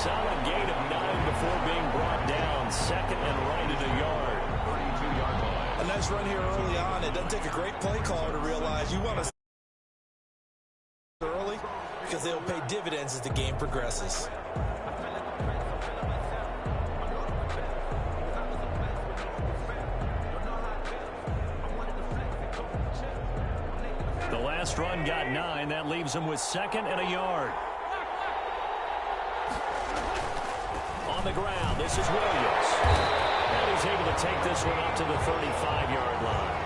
solid gain of 9 before being brought down. Second and right at a yard. 32-yard line. A nice run here early on. It doesn't take a great play caller to realize you want to early because they'll pay dividends as the game progresses. The last run got 9. That leaves him with second and a yard. On the ground, this is Williams. And he's able to take this one up to the 35-yard line.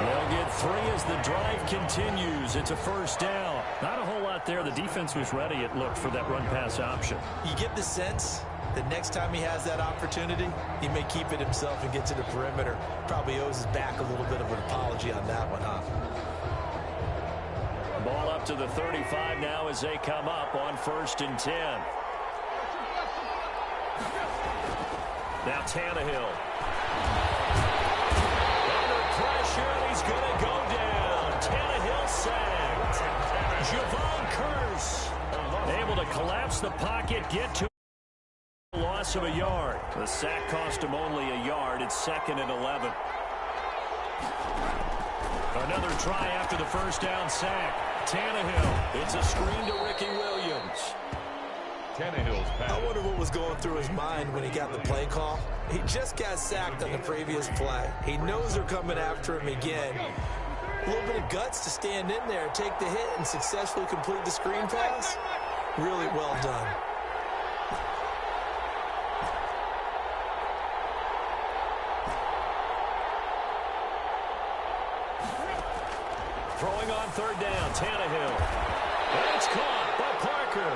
They'll get 3 as the drive continues. It's a first down. Not a whole lot there. The defense was ready, it looked, for that run-pass option. You get the sense that next time he has that opportunity, he may keep it himself and get to the perimeter. Probably owes his back a little bit of an apology on that one, huh? Ball up to the 35 now as they come up on 1st and 10. Now Tannehill. Under pressure, and he's going to go down. Tannehill sacked. Javon Curse able to collapse the pocket, get to a loss of a yard. The sack cost him only a yard. It's 2nd and 11. Another try after the first down sack. Tannehill. It's a screen to Ricky Williams. Tannehill's pass. I wonder what was going through his mind when he got the play call. He just got sacked on the previous play. He knows they're coming after him again. A little bit of guts to stand in there, take the hit, and successfully complete the screen pass. Really well done. Throwing on 3rd down, Tannehill. And it's caught by Parker.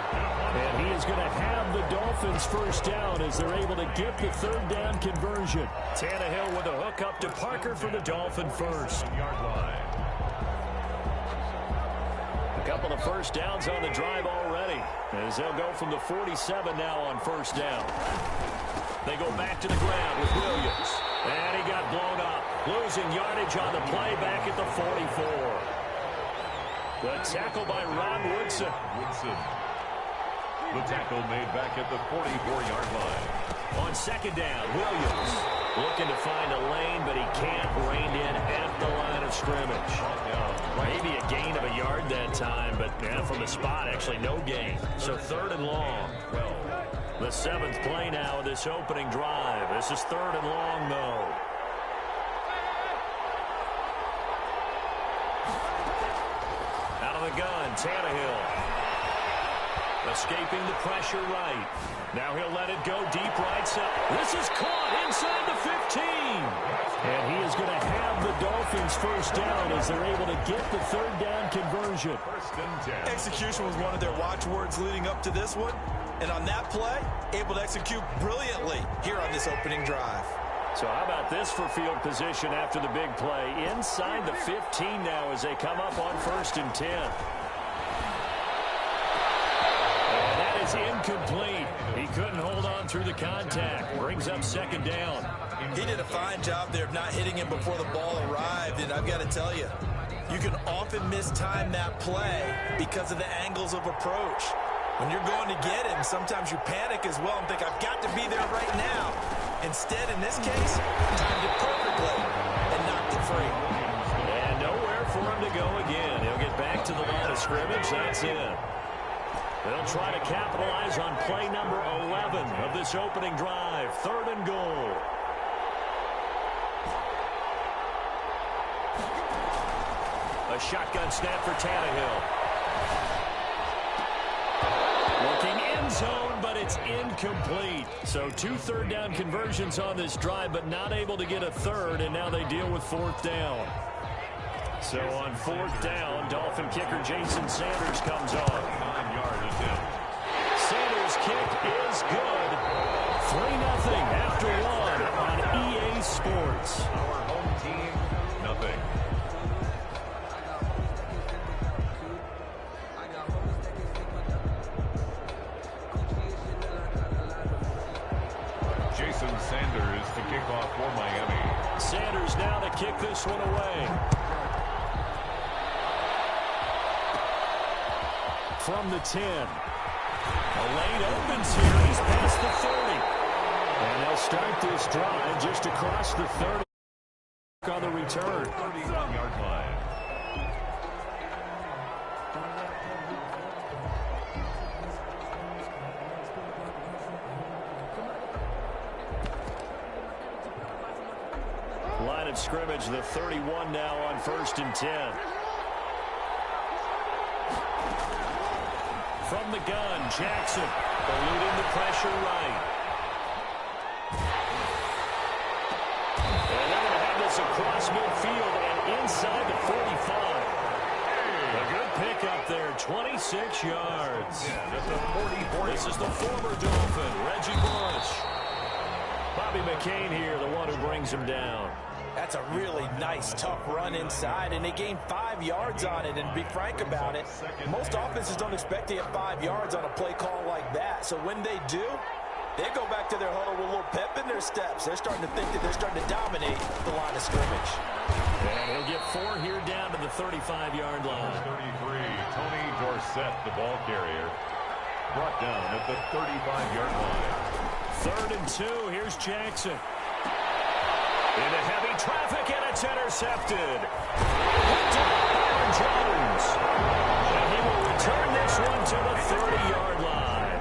And he is going to have the Dolphins first down as they're able to get the 3rd down conversion. Tannehill with a hook up to Parker for the Dolphin first. A couple of first downs on the drive already as they'll go from the 47 now on 1st down. They go back to the ground with Williams. And he got blown up. Losing yardage on the play back at the 44. The tackle by Ron Woodson. The tackle made back at the 44-yard line. On 2nd down, Williams looking to find a lane, but he can't rein in at the line of scrimmage. Maybe a gain of a yard that time, but from the spot, actually no gain. So 3rd and long. The 7th play now of this opening drive. This is 3rd and long, though. Out of the gun, Tannehill. Escaping the pressure right. Now he'll let it go deep right side. This is caught inside the 15. And he is going to have the Dolphins first down as they're able to get the 3rd down conversion. 1st and 10. Execution was one of their watchwords leading up to this one. And on that play, able to execute brilliantly here on this opening drive. So how about this for field position after the big play? Inside the 15 now as they come up on 1st and 10. And that is incomplete. He couldn't hold on through the contact. Brings up 2nd down. He did a fine job there of not hitting him before the ball arrived. And I've got to tell you, you can often mistime that play because of the angles of approach. When you're going to get him, sometimes you panic as well and think, I've got to be there right now. Instead, in this case, timed it perfectly and knocked it free. And nowhere for him to go again. He'll get back to the line of scrimmage. That's it. They'll try to capitalize on play number 11 of this opening drive. 3rd and goal. A shotgun snap for Tannehill. Looking end zone, but it's incomplete. So 2 3rd down conversions on this drive, but not able to get a 3rd, and now they deal with 4th down. So on 4th down, Dolphin kicker Jason Sanders comes on. 9-yard attempt. Sanders' kick is good. 3-0 after 1 on EA Sports. Our home team, nothing. Jason Sanders to kick off for Miami. Sanders now to kick this one away. From the 10. The lane opens here. He's past the 30. And they'll start this drive just across the 30 on the return. 31-yard line. Line of scrimmage, the 31 now on 1st and 10. From the gun, Jackson eluding the pressure right. And they're going to have this across midfield and inside the 45. A good pickup there, 26 yards. Yeah, that's a 40-40. This is the former Dolphin, Reggie Bush. Bobby McCain here, the one who brings him down. That's a really nice, tough run inside, and they gained 5 yards on it. And to be frank about it, most offenses don't expect to get 5 yards on a play call like that. So when they do, they go back to their huddle with a little pep in their steps. They're starting to think that they're starting to dominate the line of scrimmage. And he'll get 4 here down to the 35-yard line. 33, Tony Dorsett, the ball carrier, brought down at the 35-yard line. 3rd and 2. Here's Jackson. Into heavy traffic, and it's intercepted. Picked up by Aaron Jones. And he will return this one to the 30-yard line.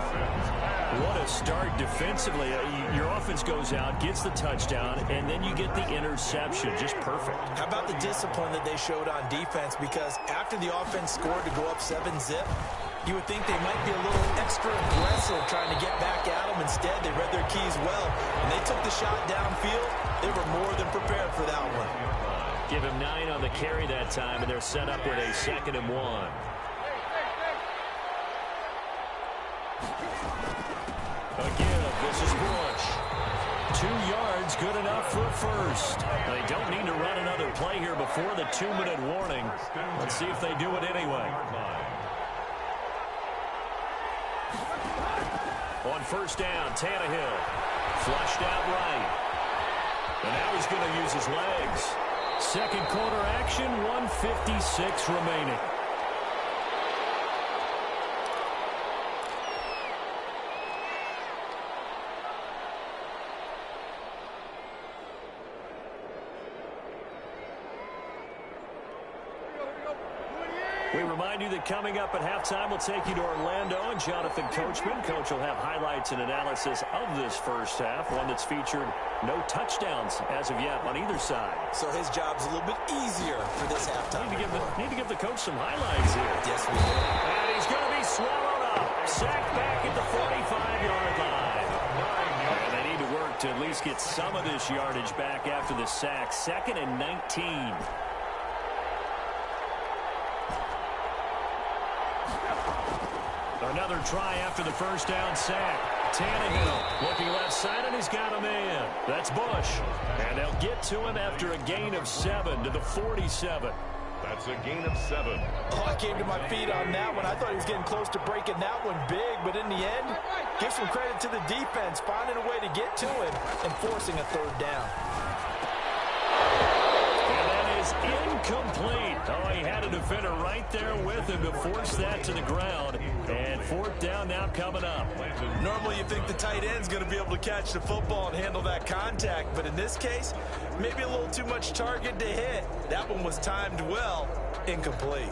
What a start defensively. Your offense goes out, gets the touchdown, and then you get the interception. Just perfect. How about the discipline that they showed on defense? Because after the offense scored to go up 7-zip, you would think they might be a little extra aggressive trying to get back at them. Instead, they read their keys well, and they took the shot downfield. They were more than prepared for that one. Give him 9 on the carry that time, and they're set up with a 2nd and 1. Again, this is Bush. 2 yards, good enough for a first. They don't need to run another play here before the 2-minute warning. Let's see if they do it anyway. On 1st down, Tannehill. Flushed out right. And now he's going to use his legs. 2nd quarter action, 1:56 remaining. We remind you that coming up at halftime, we'll take you to Orlando and Jonathan Coachman. Coach will have highlights and analysis of this first half, one that's featured no touchdowns as of yet on either side. So his job's a little bit easier for this halftime. Need to give the coach some highlights here. Yes, we do. And he's going to be swallowed up. Sacked back at the 45-yard line. And they need to work to at least get some of this yardage back after the sack. 2nd and 19. Another try after the 1st down sack. Tannehill looking left side, and he's got a man. That's Bush. And they'll get to him after a gain of 7 to the 47. That's a gain of 7. Oh, I came to my feet on that one. I thought he was getting close to breaking that one big, but in the end, give some credit to the defense, finding a way to get to him and forcing a 3rd down. And that is incomplete. Oh, he had a defender right there with him to force that to the ground. And 4th down now coming up. Normally you think the tight end's going to be able to catch the football and handle that contact, but in this case, maybe a little too much target to hit. That one was timed well, incomplete.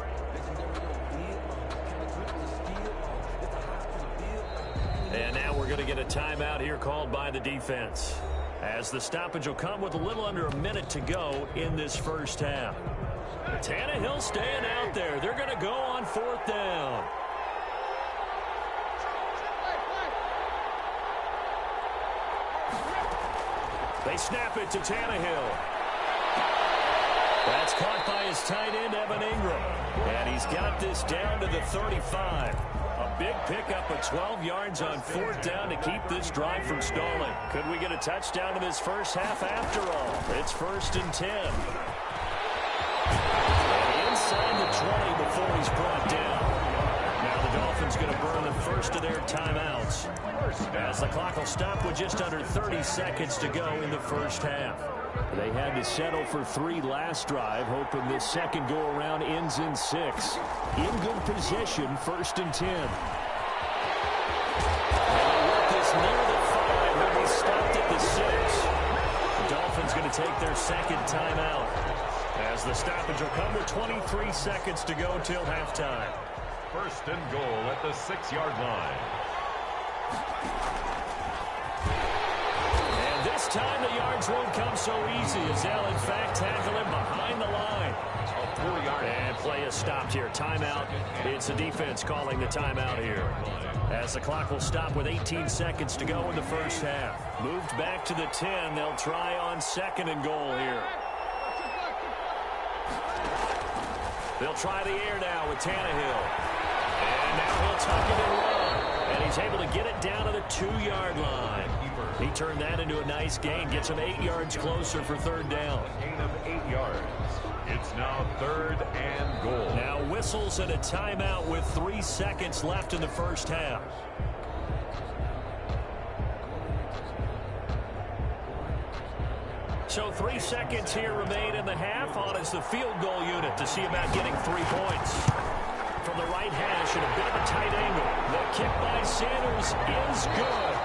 And now we're going to get a timeout here called by the defense, as the stoppage will come with a little under a minute to go in this first half. Tannehill staying out there. They're going to go on 4th down. They snap it to Tannehill. That's caught by his tight end, Evan Ingram. And he's got this down to the 35. A big pickup of 12 yards on 4th down to keep this drive from stalling. Could we get a touchdown in this first half after all? It's 1st and 10. And inside the 20 before he's brought down. Now the Dolphins going to burn the first of their timeouts, as the clock will stop with just under 30 seconds to go in the first half. They had to settle for 3 last drive, hoping this second go-around ends in 6. In good position, 1st and 10. timeout, as the stoppage will come with 23 seconds to go till halftime. First and goal at the 6-yard line. And this time the yards won't come so easy, as they'll in fact tackle him behind the line. And play is stopped here. Timeout. It's the defense calling the timeout here, as the clock will stop with 18 seconds to go in the first half. Moved back to the 10. They'll try on second and goal here. They'll try the air now with Tannehill. And now he'll tuck it and run. And he's able to get it down to the 2-yard line. He turned that into a nice gain. Gets him 8 yards closer for third down. Gain of 8 yards. It's now third and goal. Now whistles and a timeout with 3 seconds left in the first half. So 3 seconds here remain in the half. On is the field goal unit to see about getting 3 points. From the right hash at a bit of a tight angle. The kick by Sanders is good.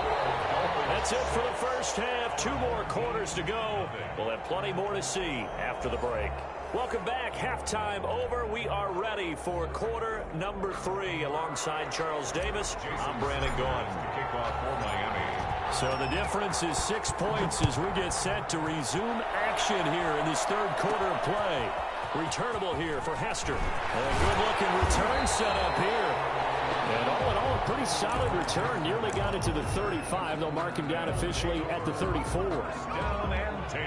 That's it for the first half. 2 more quarters to go. We'll have plenty more to see after the break. Welcome back. Halftime over. We are ready for quarter number 3. Alongside Charles Davis, I'm Brandon Gaughan. Kickoff for Miami. So the difference is 6 points as we get set to resume action here in this third quarter of play. Returnable here for Hester. A good-looking return set up here. And all in all, a pretty solid return. Nearly got it to the 35. They'll mark him down officially at the 34. Down and 10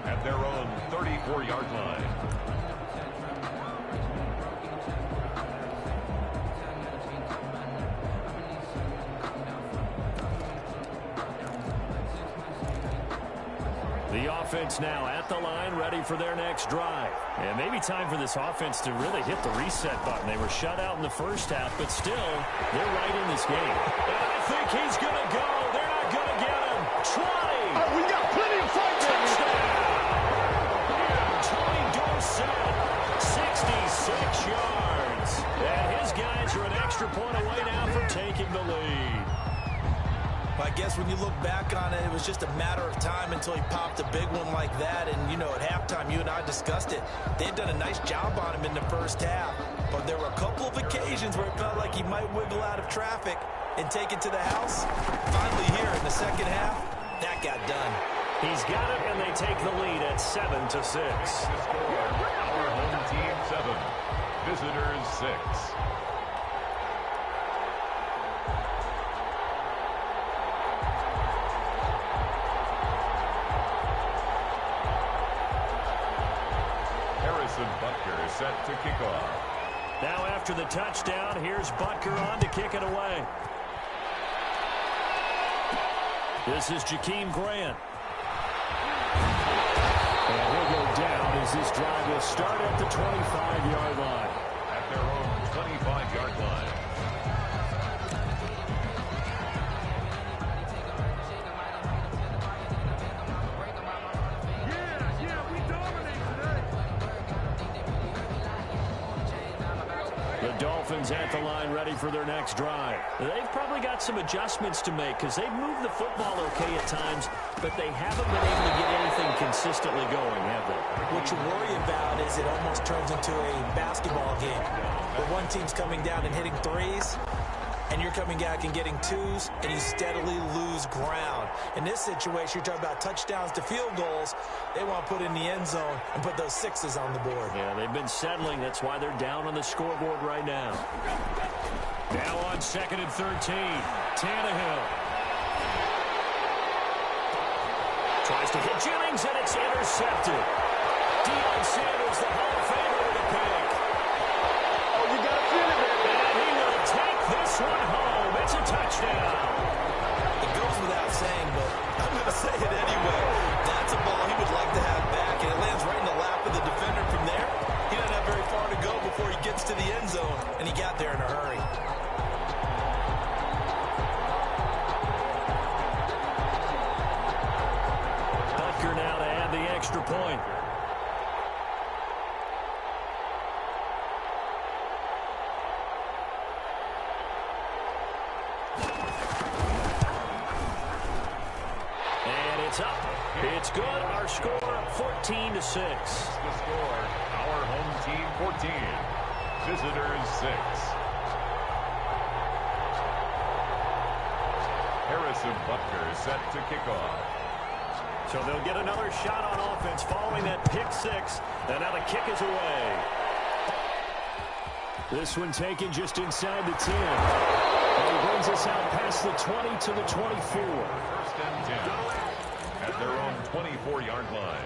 at their own 34-yard line. The offense now at the line, ready for their next drive. And maybe time for this offense to really hit the reset button. They were shut out in the first half, but still, they're right in this game. And I think he's going to go. They're not going to get him. 20. Oh, we got plenty of fight. Touchdown. Tony Dorsett, 66 yards. And his guys are an extra point away now from taking the lead. I guess when you look back on it, it was just a matter of time until he popped a big one like that. And, you know, at halftime, you and I discussed it. They'd done a nice job on him in the first half. But there were a couple of occasions where it felt like he might wiggle out of traffic and take it to the house. Finally here in the second half, that got done. He's got it, and they take the lead at 7-6. The score, our home team 7, visitors 6. Butker is set to kick off. Now after the touchdown, here's Butker on to kick it away. This is Jakeem Grant. And he'll go down as this drive will start at the 25-yard line. At their own 25-yard line. Dolphins at the line ready for their next drive. They've probably got some adjustments to make because they've moved the football okay at times, but they haven't been able to get anything consistently going, have they? What you worry about is it almost turns into a basketball game where one team's coming down and hitting threes, and you're coming back and getting twos, and you steadily lose ground. In this situation, you're talking about touchdowns to field goals. They want to put in the end zone and put those sixes on the board. Yeah, they've been settling. That's why they're down on the scoreboard right now. Now on 2nd and 13, Tannehill. Tries to hit Jennings, and it's intercepted. Deion Sanders, the Hall of Famer, with a pick. Oh, you got to feel it, man. And he will take this one home. It's a touchdown. It goes without saying, but I'm going to say it anyway. That's a ball he would like to have back, and it lands right in the lap of the defender from there. He doesn't have very far to go before he gets to the end zone, and he got there in a hurry. Butker now to add the extra point. And it's up. It's good. Our score 14-6. The score, our home team 14, visitors 6. Harrison Butker is set to kick off. So they'll get another shot on offense following that pick six. And now the kick is away. This one taken just inside the 10. And he brings us out past the 20 to the 24. First and 10 at their own 24-yard line.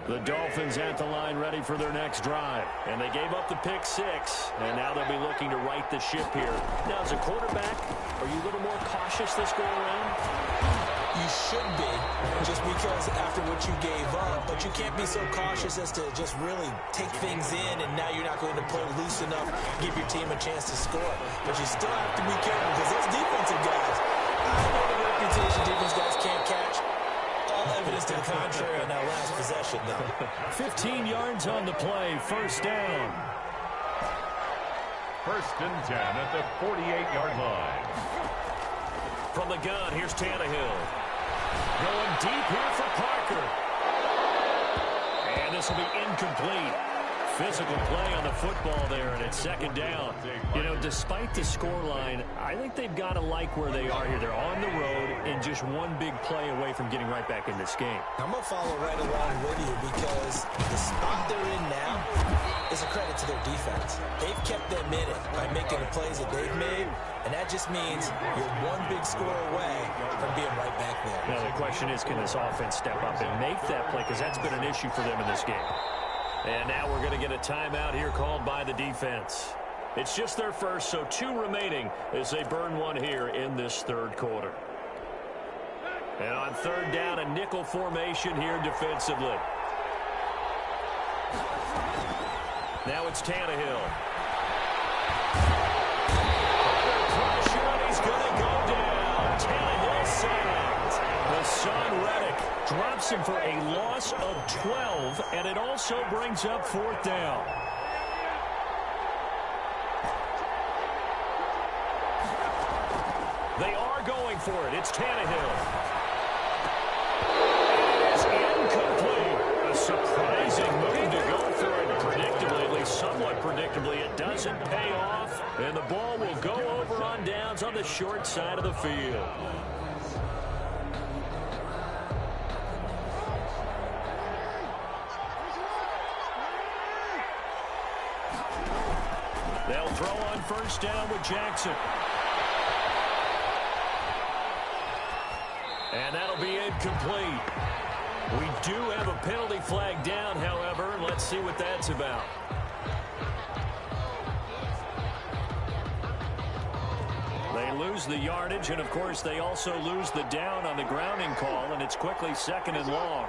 The Dolphins at the line ready for their next drive. And they gave up the pick six. And now they'll be looking to right the ship here. Now, as a quarterback, are you a little more cautious this go around? You should be, just because after what you gave up. But you can't be so cautious as to just really take things in, and now you're not going to play loose enough, give your team a chance to score. But you still have to be careful because those defensive guys, I know the reputation defense guys can't catch. All evidence to the contrary on that last possession, though. 15 yards on the play, first down. First and 10 at the 48-yard line. From the gun, here's Tannehill. Going deep here for Parker. And this will be incomplete. Physical play on the football there, and it's second down. You know, despite the scoreline, I think they've got to like where they are here. They're on the road and just one big play away from getting right back in this game. I'm going to follow right along with you because the spot they're in now is a credit to their defense. They've kept them in it by making the plays that they've made, and that just means you're one big score away from being right back there. Now, the question is, can this offense step up and make that play? Because that's been an issue for them in this game. And now we're going to get a timeout here called by the defense. It's just their first, so 2 remaining as they burn one here in this third quarter. And on third down, a nickel formation here defensively. Now it's Tannehill. Pressure, and he's going to go down. Tannehill saves. Hassan Reddick drops him for a loss of 12, and it also brings up fourth down. They are going for it. It's Tannehill. It is incomplete. A surprising move to go for it predictably, at least somewhat predictably. It doesn't pay off, and the ball will go over on downs on the short side of the field. They'll throw on first down with Jackson. And that'll be incomplete. We do have a penalty flag down, however. Let's see what that's about. They lose the yardage, and, of course, they also lose the down on the grounding call, and it's quickly second and long.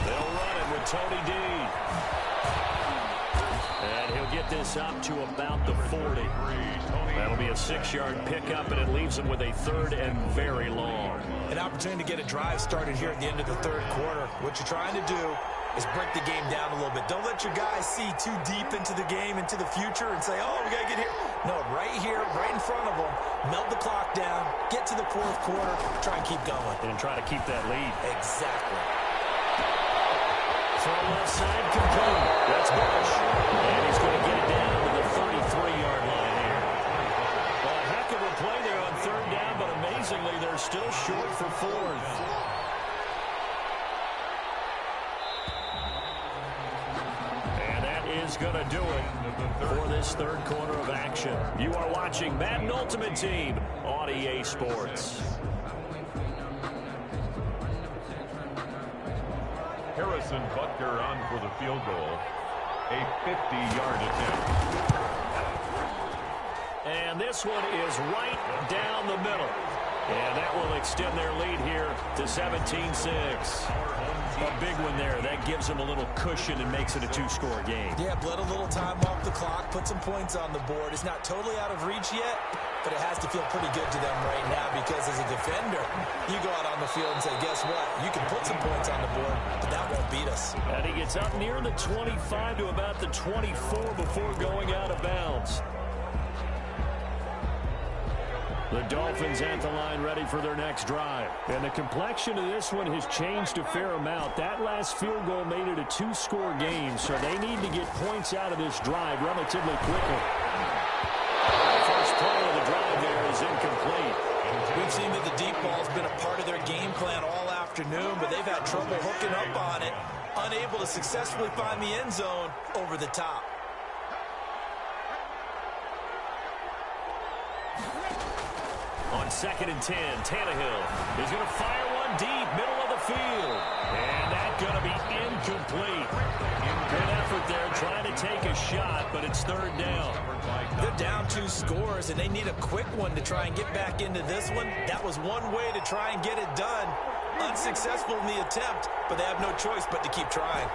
They'll run it with Tony D. And he'll get this up to about the 40. That'll be a 6-yard pickup, and it leaves them with a third and very long. An opportunity to get a drive started here at the end of the third quarter. What you're trying to do is break the game down a little bit. Don't let your guys see too deep into the game, into the future, and say, oh, we got to get here. No, right here, right in front of them, melt the clock down, get to the fourth quarter, try and keep going. And try to keep that lead. Exactly. Throw left side, complete. That's Bush. And he's going to get it down to the 33-yard line here. Well, a heck of a play there on third down, but amazingly, they're still short for fourth. And that is going to do it for this third quarter of action. You are watching Madden Ultimate Team on EA Sports. Harrison Butker on for the field goal. A 50-yard attempt. And this one is right down the middle. And that will extend their lead here to 17-6. A big one there. That gives them a little cushion and makes it a 2-score game. Yeah, let a little time off the clock, put some points on the board. It's not totally out of reach yet, but it has to feel pretty good to them right now because as a defender, you go out on the field and say, guess what? You can put some points on the board, but that won't beat us. And he gets up near the 25 to about the 24 before going out of bounds. The Dolphins at the line ready for their next drive. And the complexion of this one has changed a fair amount. That last field goal made it a two-score game, so they need to get points out of this drive relatively quickly. First play of the drive there is incomplete. We've seen that the deep ball's been a part of their game plan all afternoon, but they've had trouble hooking up on it, unable to successfully find the end zone over the top. On 2nd and 10, Tannehill is going to fire one deep, middle of the field. And that's going to be incomplete. Good effort there trying to take a shot, but it's 3rd down. They're down 2 scores, and they need a quick one to try and get back into this one. That was one way to try and get it done. Unsuccessful in the attempt, but they have no choice but to keep trying.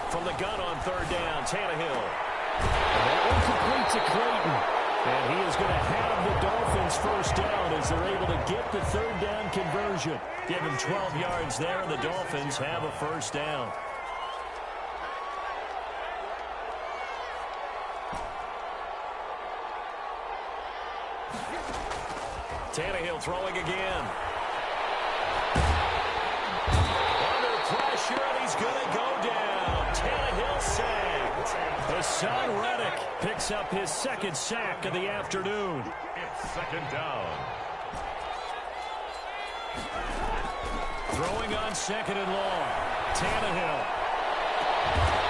From the gun on 3rd down, Tannehill. And that one complete to Clayton. And he is going to have the Dolphins first down as they're able to get the 3rd down conversion. Give him 12 yards there, and the Dolphins have a first down. Tannehill throwing again. Under pressure, and he's going to go down. Tannehill sacked. Hassan Reddick picks up his 2nd sack of the afternoon. It's 2nd down. Throwing on 2nd and long. Tannehill.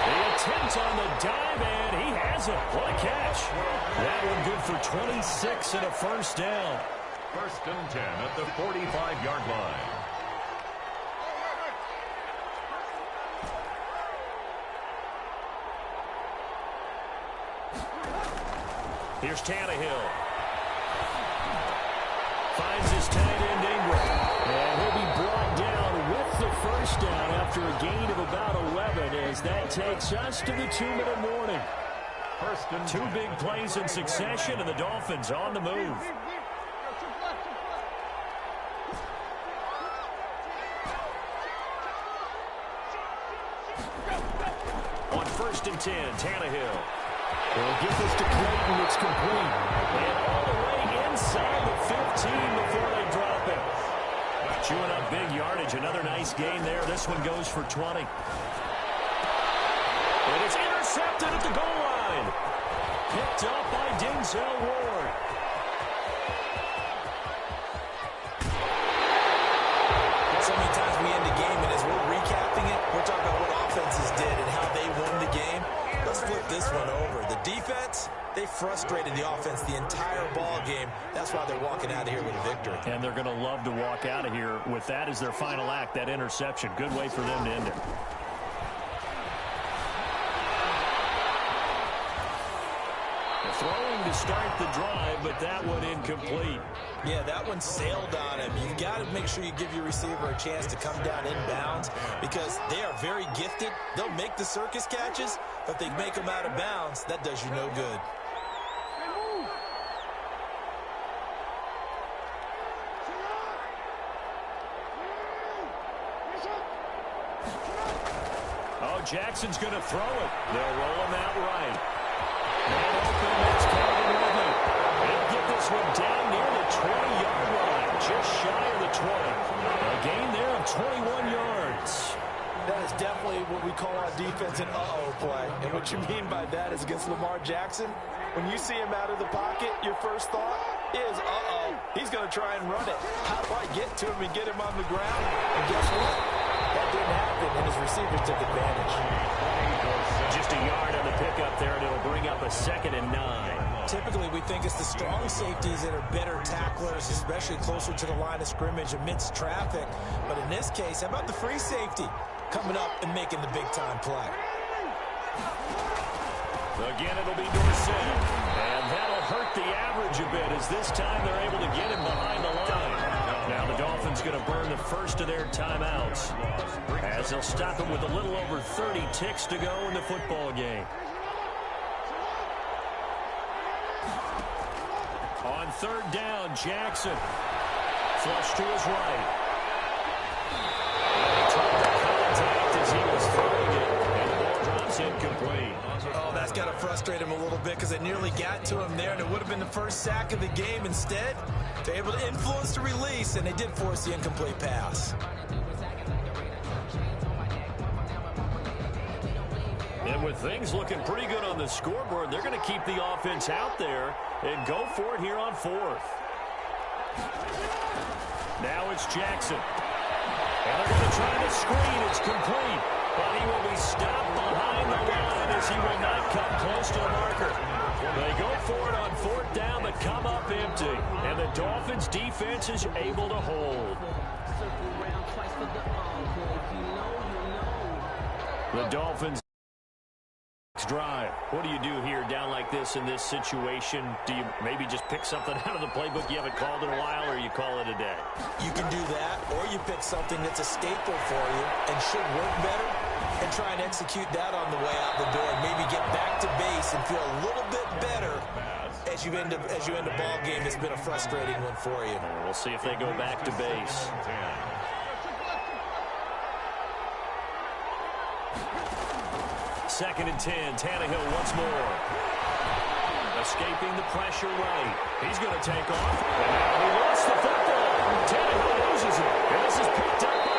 The attempt on the dive, and he has it. What a catch. That one good for 26 and a first down. 1st and 10 at the 45-yard line. Here's Tannehill. Finds his tight end Ingram. And he'll be brought down with the first down after a gain of about 11 as that takes us to the 2-minute warning. 1st and 2 big plays in succession, and the Dolphins on the move. On 1st and 10, Tannehill. They'll get this to Clayton. It's complete. And all the way inside the 15 before they drop it. Chewing up big yardage. Another nice gain there. This one goes for 20. And it's intercepted at the goal line. Picked up by Denzel Ward. So many times we end the game, and as we're recapping it, we're talking about what offenses did and how they won the game. Let's flip this one over. The defense, they frustrated the offense the entire ball game. That's why they're walking out of here with a victory. And they're going to love to walk out of here with that as their final act, that interception. Good way for them to end it. Throwing to start the drive, but that one incomplete. Yeah, that one sailed on him. You've got to make sure you give your receiver a chance to come down inbounds because they are very gifted. They'll make the circus catches, but if they make them out of bounds, that does you no good. Oh, Jackson's going to throw it. They'll roll him out right. Man open, that's Calvin Ridley. They'll get this one down near the 20-yard line, just shy of the 20. A gain there of 21 yards. That is definitely what we call our defense an uh-oh play. And what you mean by that is against Lamar Jackson, when you see him out of the pocket, your first thought is, uh-oh, he's going to try and run it. How do I get to him and get him on the ground? And guess what? That didn't happen, and his receivers took advantage. Just a yard on the pickup there, and it'll bring up a 2nd and 9. Typically, we think it's the strong safeties that are better tacklers, especially closer to the line of scrimmage amidst traffic. But in this case, how about the free safety coming up and making the big-time play? Again, it'll be Dorsett. And that'll hurt the average a bit as this time they're able to get him behind the line. Now the Dolphins going to burn the first of their timeouts as they'll stop it with a little over 30 ticks to go in the football game. On third down, Jackson. Flush to his right. And he took the contact as he was throwing it, and the ball drops incomplete. Oh, that's got to frustrate him a little bit because it nearly got to him there, and it would have been the first sack of the game. Instead, they're able to influence the release, and they did force the incomplete pass. And with things looking pretty good on the scoreboard, they're going to keep the offense out there and go for it here on fourth. Now it's Jackson. And they're going to try to screen. It's complete. But he will be stopped behind the line as he will not come close to the marker. They go for it on fourth down, but come up empty. And the Dolphins' defense is able to hold. The Dolphins drive. What do you do here down like this in this situation? Do you maybe just pick something out of the playbook you haven't called in a while, or you call it a day? You can do that, or you pick something that's a staple for you and should work better and try and execute that on the way out the door and maybe get back to base and feel a little bit better as you end a ball game. It's been a frustrating one for you. We'll see if they go back to base. Second and 10, Tannehill once more. Escaping the pressure right. He's going to take off. And now he lost the football. Tannehill loses it. And this is picked up